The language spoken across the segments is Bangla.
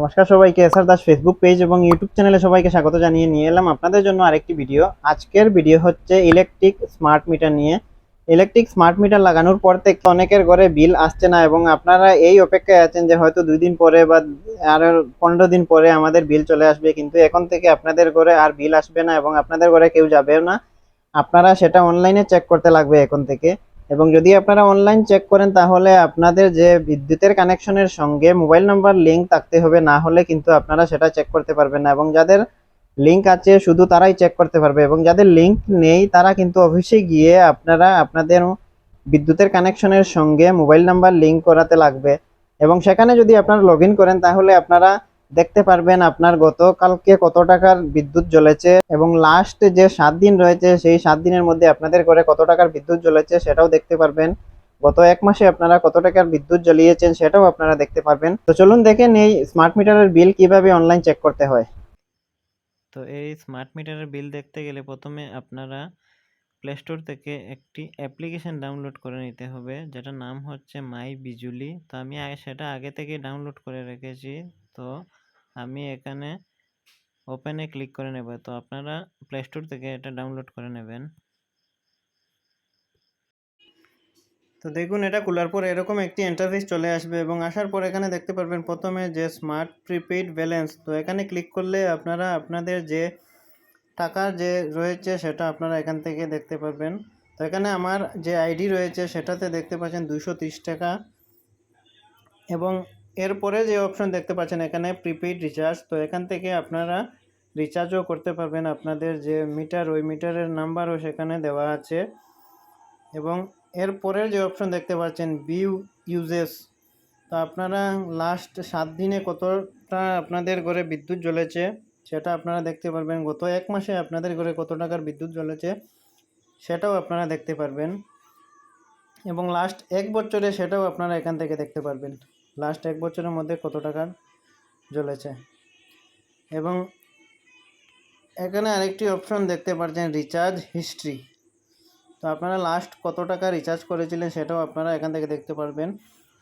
নমস্কার সবাইকে, এসআর দাস ফেসবুক পেজ এবং ইউটিউব চ্যানেলে সবাইকে স্বাগত জানিয়ে নিয়ে এলাম আপনাদের জন্য আরেকটি ভিডিও। আজকের ভিডিও হচ্ছে ইলেকট্রিক স্মার্ট মিটার নিয়ে। ইলেকট্রিক স্মার্ট মিটার লাগানোর পর থেকে অনেকের ঘরে বিল আসছে না এবং আপনারা এই অপেক্ষায় আছেন যে হয়তো 2 দিন পরে বা আর 15 দিন পরে আমাদের বিল চলে আসবে, কিন্তু এখন থেকে আপনাদের ঘরে আর বিল আসবে না এবং আপনাদের ঘরে কেউ যাবেও না। আপনারা সেটা অনলাইনে চেক করতে লাগবে এখন থেকে। এবং যদি আপনারা অনলাইন চেক করেন তাহলে আপনাদের যে বিদ্যুতের কানেকশনের সঙ্গে মোবাইল নাম্বার লিঙ্ক থাকতে হবে, না হলে কিন্তু আপনারা সেটা চেক করতে পারবেন না। এবং যাদের লিঙ্ক আছে শুধু তারাই চেক করতে পারবে, এবং যাদের লিঙ্ক নেই তারা কিন্তু অফিসে গিয়ে আপনারা আপনাদের বিদ্যুতের কানেকশনের সঙ্গে মোবাইল নাম্বার লিঙ্ক করাতে লাগবে। এবং সেখানে যদি আপনারা লগ ইন করেন তাহলে আপনারা দেখতে পারবেন আপনার গতকালকে কত টাকার বিদ্যুৎ জ্বলেছে এবং লাস্ট যে 7 দিন রয়েছে সেই 7 দিনের মধ্যে আপনাদের ঘরে কত টাকার বিদ্যুৎ জ্বলেছে সেটাও দেখতে পারবেন। গত 1 মাসে আপনারা কত টাকার বিদ্যুৎ জ্বালিয়েছেন সেটাও আপনারা দেখতে পারবেন। তো চলুন দেখেন এই স্মার্ট মিটারের বিল কিভাবে অনলাইন চেক করতে হয়। তো এই স্মার্ট মিটারের বিল দেখতে গেলে প্রথমে আপনারা প্লে স্টোর থেকে একটি অ্যাপ্লিকেশন ডাউনলোড করে নিতে হবে, যেটার নাম হচ্ছে মাই বিজুলি। তো আমি সেটা আগে থেকে ডাউনলোড করে রেখেছি। তো আমি এখানে ওপেনে ক্লিক করে নেব। তো আপনারা প্লে স্টোর থেকে এটা ডাউনলোড করে নেবেন। তো দেখুন, এটা খোলার পর এরকম একটি ইন্টারফেস চলে আসবে এবং আসার পর এখানে দেখতে পারবেন প্রথমে যে স্মার্ট প্রিপেইড ব্যালেন্স। তো এখানে ক্লিক করলে আপনারা আপনাদের যে টাকা যে রয়েছে সেটা আপনারা এখান থেকে দেখতে পারবেন। তো এখানে আমার যে আইডি রয়েছে সেটাতে দেখতে পাচ্ছেন 230 টাকা। এবং এরপরে যে অপশন দেখতে পাচ্ছেন এখানে প্রিপেইড রিচার্জ। তো এখান থেকে আপনারা রিচার্জও করতে পারবেন, আপনাদের যে মিটার ওই মিটারের নাম্বারও সেখানে দেওয়া আছে। এবং এরপরের যে অপশন দেখতে পাচ্ছেন ভিউ ইউজেস। তো আপনারা লাস্ট 7 দিনে কতটা আপনাদের ঘরে বিদ্যুৎ জ্বলেছে সেটা আপনারা দেখতে পারবেন। গত 1 মাসে আপনাদের ঘরে কত টাকার বিদ্যুৎ জ্বলেছে সেটাও আপনারা দেখতে পারবেন। এবং লাস্ট 1 বছরে সেটাও আপনারা এখান থেকে দেখতে পারবেন, লাস্ট 1 বছরের মধ্যে কত টাকার জ্বলেছে। এবং এখানে আরেকটি অপশন দেখতে পাচ্ছেন রিচার্জ হিস্ট্রি। তো আপনারা লাস্ট কত টাকা রিচার্জ করেছিলেন সেটাও আপনারা এখান থেকে দেখতে পারবেন।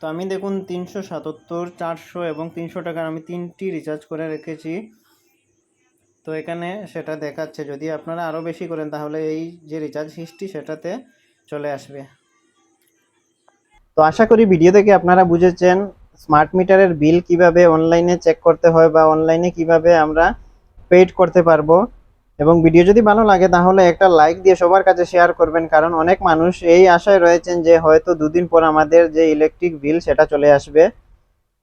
তো আমি দেখুন 377, 400 এবং 300 টাকার আমি 3টি রিচার্জ করে রেখেছি। তো এখানে সেটা দেখাচ্ছে, যদি আপনারা আরও বেশি করেন তাহলে এই যে রিচার্জ হিস্ট্রি সেটাতে চলে আসবে। তো আশা করি ভিডিও থেকে আপনারা বুঝেছেন স্মার্ট মিটারের বিল কিভাবে অনলাইনে চেক করতে হয় বা অনলাইনে কিভাবে আমরা পেইড করতে পারবো। এবং ভিডিও যদি ভালো লাগে তাহলে একটা লাইক দিয়ে সবার কাছে শেয়ার করবেন, কারণ অনেক মানুষ এই আশায় রয়েছেন যে হয়তো 2 দিন পর আমাদের যে ইলেকট্রিক বিল সেটা চলে আসবে।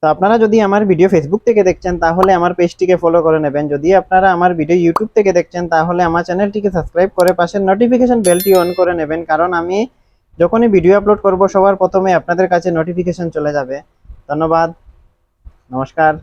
তো আপনারা যদি আমার ভিডিও ফেসবুক থেকে দেখছেন তাহলে আমার পেজটিকে ফলো করে নেবেন। যদি আপনারা আমার ভিডিও ইউটিউব থেকে দেখছেন তাহলে আমার চ্যানেলটিকে সাবস্ক্রাইব করে পাশের নোটিফিকেশন বেলটি অন করে নেবেন, কারণ আমি যখনই ভিডিও আপলোড করব সবার প্রথমে আপনাদের কাছে নোটিফিকেশন চলে যাবে। ধন্যবাদ, নমস্কার।